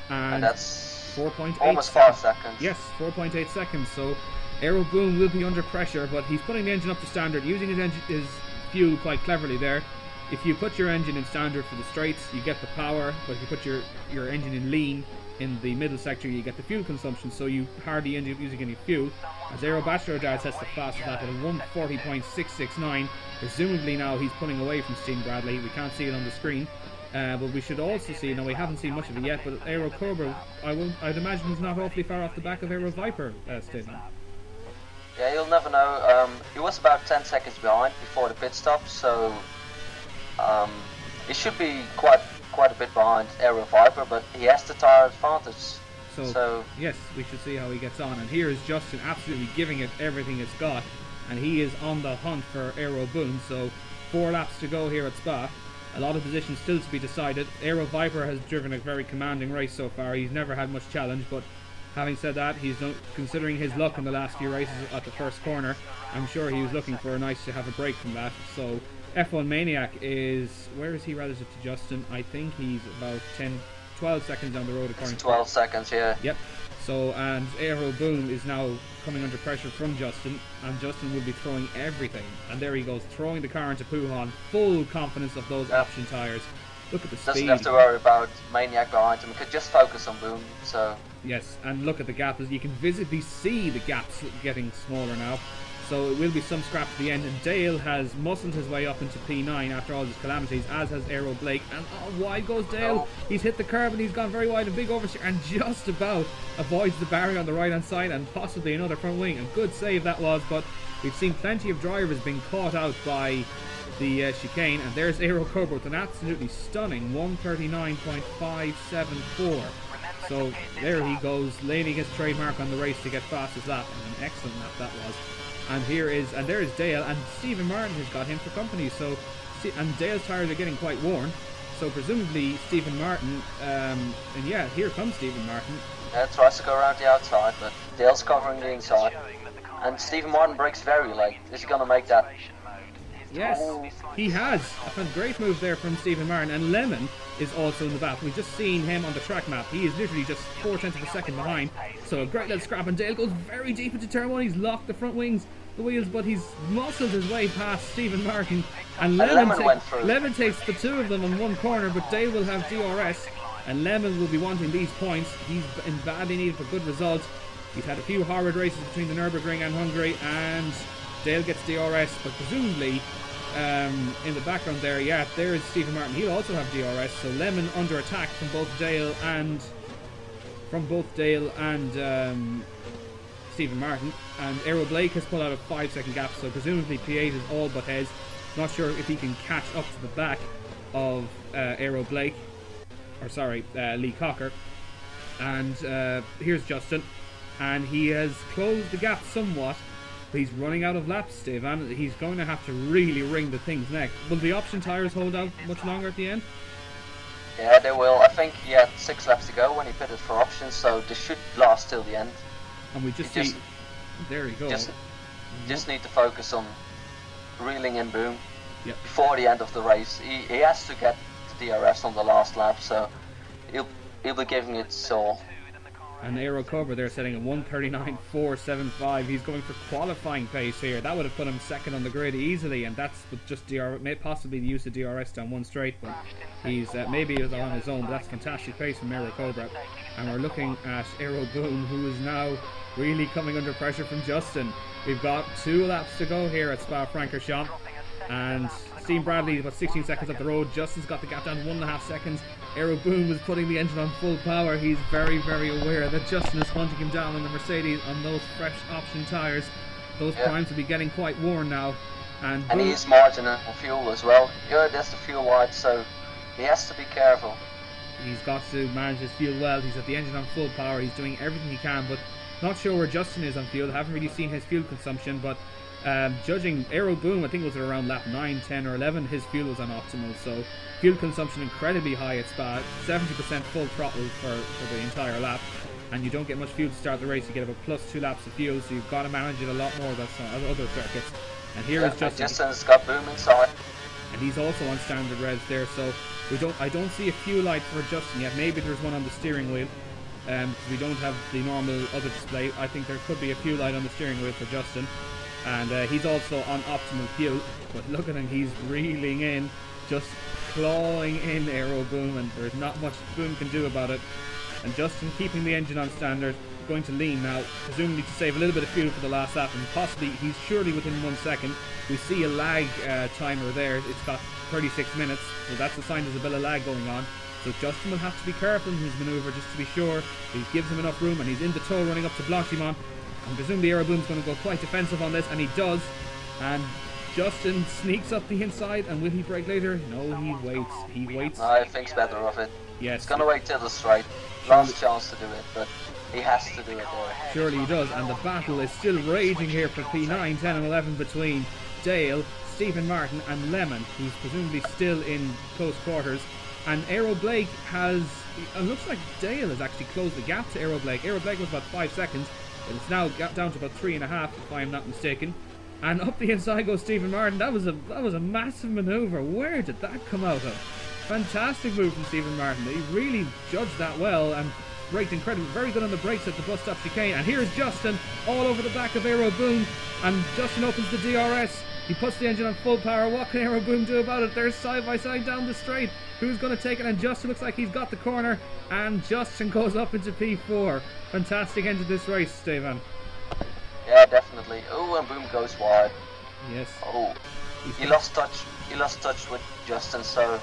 [SPEAKER 1] and
[SPEAKER 2] that's
[SPEAKER 1] 4.8
[SPEAKER 2] almost 5 seconds.
[SPEAKER 1] Yes, 4.8 seconds. So Aero Boom will be under pressure, but he's putting the engine up to standard, using his fuel quite cleverly there. If you put your engine in standard for the straights, you get the power, but if you put your engine in lean in the middle sector, you get the fuel consumption, so you hardly end up using any fuel. As Aero Bachelor Dad sets the fastest lap at 1:40.669. Presumably now he's pulling away from Stephen Bradley. We can't see it on the screen, but we should also see, now we haven't seen much of it yet, but Aero Cobra, I'd imagine he's not awfully far off the back of Aero Viper, Stephen.
[SPEAKER 2] Yeah, you'll never know. He was about 10 seconds behind before the pit stop, so he should be quite a bit behind Aero Viper, but he has the tyre advantage. So
[SPEAKER 1] yes, we should see how he gets on. And here is Justin absolutely giving it everything it's got, and he is on the hunt for Aero Boom. So 4 laps to go here at Spa. A lot of positions still to be decided. Aero Viper has driven a very commanding race so far. He's never had much challenge, but having said that, he's not, considering his luck in the last few races at the first corner, I'm sure he was looking for a nice to have a break from that. So F1 Maniac is, where is he relative to Justin? I think he's about 12 seconds down the road according to
[SPEAKER 2] 12 seconds, yeah.
[SPEAKER 1] Yep. So, and Aero Boom is now coming under pressure from Justin, and Justin will be throwing everything. And there he goes, throwing the car into Puhan, full confidence of those option tyres. Look at the speed.
[SPEAKER 2] Doesn't have to worry about Maniac behind him, could just focus on Boom, so...
[SPEAKER 1] Yes, and look at the gap, as you can visibly see the gaps getting smaller now. So it will be some scrap at the end, and Dale has muscled his way up into P9 after all his calamities, as has Aero Blake. And wide goes Dale. He's hit the curb and he's gone very wide, a big oversteer, and just about avoids the barrier on the right hand side and possibly another front wing. A good save that was, but we've seen plenty of drivers being caught out by the chicane, and there's Aero Cobra with an absolutely stunning 139.574. So there he goes, laying his trademark on the race to get fastest lap, and an excellent lap that was. And there is Dale, and Stephen Martin has got him for company. So, and Dale's tyres are getting quite worn. So presumably Stephen Martin, and yeah, here comes Stephen Martin.
[SPEAKER 2] Yeah, tries to go around the outside, but Dale's covering the inside. And Stephen Martin brakes very late. Is he going to make that?
[SPEAKER 1] Yes, he has. A great move there from Stephen Martin, and Lemon is also in the back. We've just seen him on the track map. He is literally just 4/10 of a second behind. So a great little scrap, and Dale goes very deep into turn 1. He's locked the front wheels, but he's muscled his way past Stephen Martin. And Lemon takes the 2 of them in one corner, but Dale will have DRS, and Lemon will be wanting these points. He's in badly need for good results. He's had a few horrid races between the Nürburgring and Hungary, and Dale gets DRS, but presumably in the background there, yeah, there is Stephen Martin. He'll also have DRS. So Lemon under attack from both Dale and Stephen Martin. And Aero Blake has pulled out a 5-second gap, so presumably P8 is all but heads. Not sure if he can catch up to the back of Aero Blake, or sorry, Lee Cocker. And here's Justin, and he has closed the gap somewhat. He's running out of laps, Stephen. He's going to have to really wring the thing's neck. Will the option tyres hold out much longer at the end?
[SPEAKER 2] Yeah, they will. I think he had 6 laps to go when he pitted for options, so they should last till the end.
[SPEAKER 1] And we just see... there he goes.
[SPEAKER 2] Just need to focus on reeling in Boom
[SPEAKER 1] before
[SPEAKER 2] the end of the race. He has to get the DRS on the last lap, so he'll be giving it his all.
[SPEAKER 1] And Aero Cobra there setting a 139.475. He's going for qualifying pace here. That would have put him second on the grid easily, and that's with just possibly the use of DRS down one straight, but he's maybe is on his own, but that's fantastic pace from Aero Cobra. And we're looking at Aero Boom, who is now really coming under pressure from Justin. We've got 2 laps to go here at Spa-Francorchamps, and Steve Bradley is about 16 seconds up the road. Justin's got the gap down to 1.5 seconds. Aero Boom is putting the engine on full power. He's very, very aware that Justin is hunting him down in the Mercedes on those fresh option tyres. Those primes will be getting quite worn now. And
[SPEAKER 2] he's margining for fuel as well. Yeah, that's the fuel wide, so he has to be careful.
[SPEAKER 1] He's got to manage his fuel well. He's got the engine on full power. He's doing everything he can, but not sure where Justin is on fuel. I haven't really seen his fuel consumption, but Judging Aero Boom, I think it was around lap 9, 10 or 11, his fuel was unoptimal, so fuel consumption incredibly high at Spa, 70% full throttle for the entire lap, and you don't get much fuel to start the race. You get about plus 2 laps of fuel, so you've got to manage it a lot more than other circuits. And here is
[SPEAKER 2] Justin's got Boom inside,
[SPEAKER 1] and he's also on standard revs there, so I don't see a fuel light for Justin yet. Maybe there's one on the steering wheel, because we don't have the normal other display. I think there could be a fuel light on the steering wheel for Justin. And he's also on optimal fuel, but look at him, he's reeling in, just clawing in Aero Boom, and there's not much Boom can do about it. And Justin keeping the engine on standard, going to lean now, presumably to save a little bit of fuel for the last lap, and possibly he's surely within 1 second. We see a lag timer there, it's got 36 minutes, so that's a sign there's a bit of lag going on. So Justin will have to be careful in his manoeuvre just to be sure he gives him enough room, and he's in the tow running up to Blanchimont. And presumably Aero Boom's going to go quite defensive on this, and he does. And Justin sneaks up the inside, and will he brake later? No, he waits. He waits.
[SPEAKER 2] I think's better of it.
[SPEAKER 1] Yes.
[SPEAKER 2] He's going to wait till the straight. Last chance to do it, but he has to do it there.
[SPEAKER 1] Surely he does, and the battle is still raging here for P9, 10 and 11 between Dale, Stephen Martin and Lemon, who's presumably still in close quarters. And Aero Blake has... It looks like Dale has actually closed the gap to Aero Blake. Aero Blake was about 5 seconds. It's now down to about 3.5, if I am not mistaken. And up the inside goes Stephen Martin. That was a massive manoeuvre. Where did that come out of? Fantastic move from Stephen Martin. He really judged that well and braked incredibly. Very good on the brakes at the bus stop chicane. And here's Justin all over the back of Aero Boom. And Justin opens the DRS. He puts the engine on full power. What can Aero Boom do about it? They're side by side down the straight. Who's going to take it? And Justin looks like he's got the corner. And Justin goes up into P4. Fantastic end to this race, Stephen.
[SPEAKER 2] Yeah, definitely. Oh, and Boom goes wide.
[SPEAKER 1] Yes.
[SPEAKER 2] Oh, he lost touch. He lost touch with Justin, so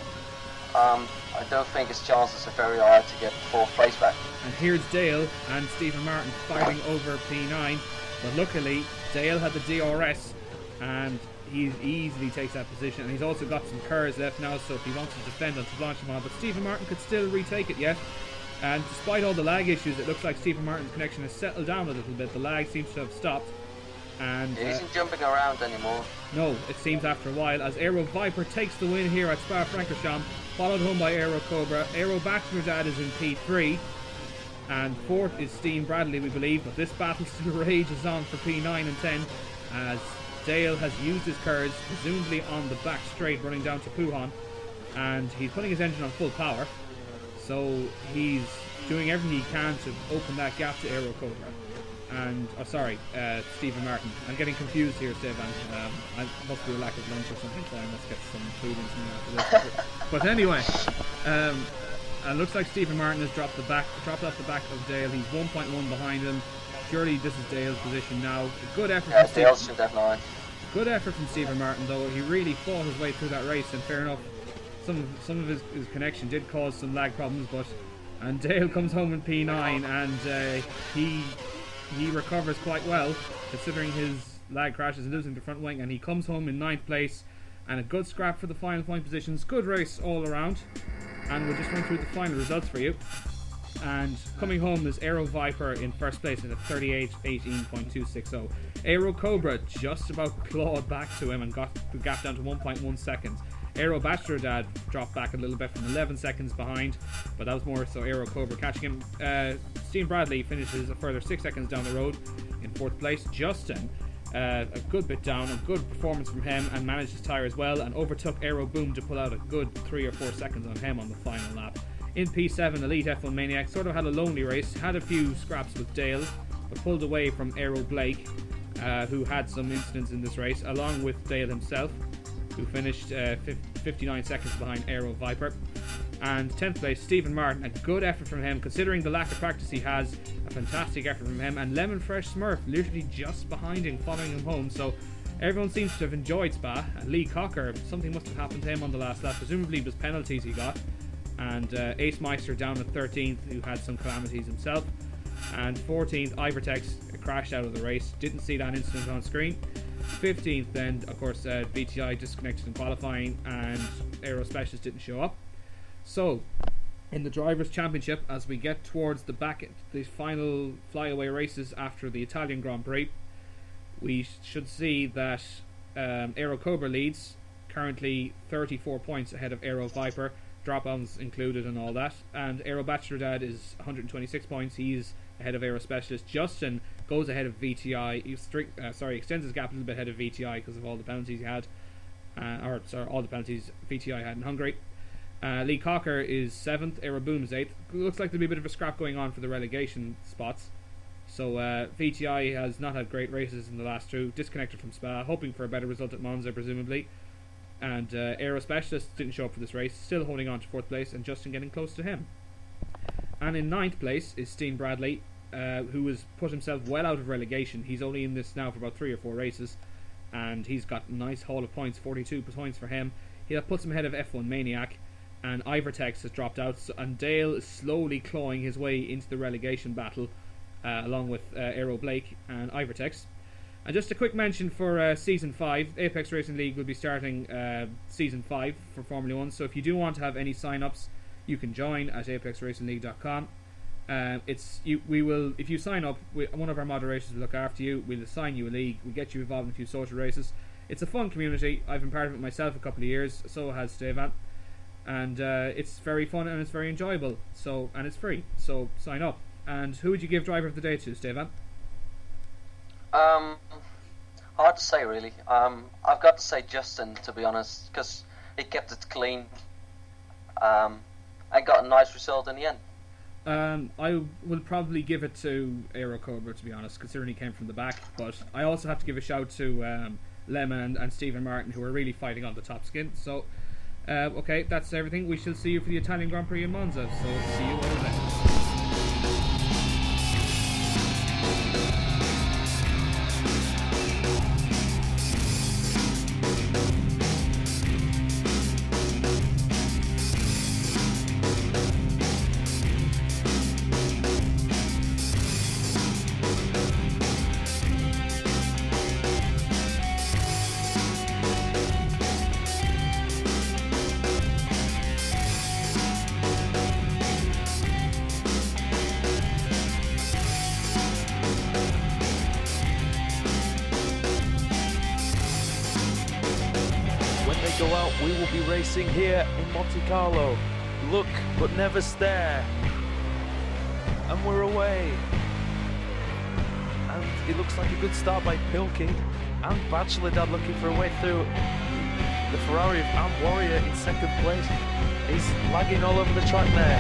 [SPEAKER 2] I don't think his chances are very high to get 4th place back.
[SPEAKER 1] And here's Dale and Stephen Martin fighting over P9, but luckily Dale had the DRS, and he easily takes that position. And he's also got some cars left now, so if he wants to defend onto Blanchimont, but Stephen Martin could still retake it yet. And despite all the lag issues, it looks like Stephen Martin's connection has settled down a little bit. The lag seems to have stopped. And
[SPEAKER 2] he isn't jumping around anymore.
[SPEAKER 1] No, it seems after a while, as Aero Viper takes the win here at Spa-Francorchamps, followed home by Aero Cobra. Aero Bachelordad is in P3, and 4th is Steam Bradley, we believe, but this battle still rages on for P9 and 10, as Dale has used his cars, presumably on the back straight running down to Puhan, and he's putting his engine on full power, so he's doing everything he can to open that gap to Aero Cobra. And, Stephen Martin. I'm getting confused here, Stephen. I must be a lack of lunch or something, so I must get some food into me after this. But anyway, it looks like Stephen Martin has dropped off the back of Dale. He's 1.1 behind him. Surely this is Dale's position now. A good effort from
[SPEAKER 2] Dale should have 9.
[SPEAKER 1] Good effort from Stephen Martin, though. He really fought his way through that race, and fair enough, some of his connection did cause some lag problems, and Dale comes home in P9, and he recovers quite well, considering his lag crashes and losing the front wing, and he comes home in 9th place, and a good scrap for the final point positions. Good race all around, and we'll just run through the final results for you. And coming home is Aero Viper in 1st place at a 38.18.260. Aero Cobra just about clawed back to him and got the gap down to 1.1 seconds. Aero Bachelordad dropped back a little bit from 11 seconds behind, but that was more so Aero Cobra catching him. Steve Bradley finishes a further 6 seconds down the road in 4th place. Justin, a good bit down, a good performance from him, and managed his tyre as well, and overtook Aero Boom to pull out a good 3 or 4 seconds on him on the final lap. In P7, Elite F1 Maniac sort of had a lonely race, had a few scraps with Dale, but pulled away from Aero Blake, who had some incidents in this race, along with Dale himself, who finished 59 seconds behind Aero Viper. And 10th place, Stephen Martin, a good effort from him, considering the lack of practice he has, a fantastic effort from him. And Lemon Fresh Smurf, literally just behind him, following him home. So everyone seems to have enjoyed Spa. Lee Cocker, something must have happened to him on the last lap, presumably it was penalties he got. And Ace Meister down at 13th, who had some calamities himself. And 14th, Ivertex crashed out of the race, didn't see that incident on screen. 15th then, of course, BTI disconnected in qualifying, and Aero Specialist didn't show up. So, in the Drivers' Championship, as we get towards the final flyaway races after the Italian Grand Prix, we should see that Aero Cobra leads, currently 34 points ahead of Aero Viper, drop-ons included and all that. And Aero Bachelor Dad is 126 points. He's ahead of Aero Specialist. Justin goes ahead of VTI. He extends his gap a little bit ahead of VTI because of all the penalties he had. All the penalties VTI had in Hungary. Lee Cocker is 7th. Aero Boom is 8th. Looks like there'll be a bit of a scrap going on for the relegation spots. So VTI has not had great races in the last two. Disconnected from Spa, hoping for a better result at Monza presumably. And Aero Specialist didn't show up for this race, still holding on to 4th place, and Justin getting close to him. And in 9th place is Steen Bradley, who has put himself well out of relegation. He's only in this now for about 3 or 4 races, and he's got a nice haul of points, 42 points for him. He puts him ahead of F1 Maniac, and Ivertex has dropped out, and Dale is slowly clawing his way into the relegation battle, along with Aero Blake and Ivertex. And just a quick mention for Season 5, Apex Racing League will be starting Season 5 for Formula 1, so if you do want to have any sign-ups, you can join at apexracingleague.com. If you sign up, one of our moderators will look after you, we'll assign you a league, we'll get you involved in a few social races. It's a fun community. I've been part of it myself a couple of years, so has Stevan. And it's very fun and it's very enjoyable, and it's free, so sign up. And who would you give Driver of the Day to, Stevan?
[SPEAKER 2] Hard to say really. I've got to say Justin, to be honest, because he kept it clean and got a nice result in the end.
[SPEAKER 1] I will probably give it to Aero Cobra, to be honest, considering he came from the back. But I also have to give a shout to Lemon and Stephen Martin, who are really fighting on the top skin. So, okay, that's everything. We shall see you for the Italian Grand Prix in Monza. So, see you all then.
[SPEAKER 3] Go out, we will be racing here in Monte Carlo. Look, but never stare. And we're away. And it looks like a good start by Pilkey and Bachelor Dad looking for a way through. The Ferrari of Ant Warrior in 2nd place. He's lagging all over the track there.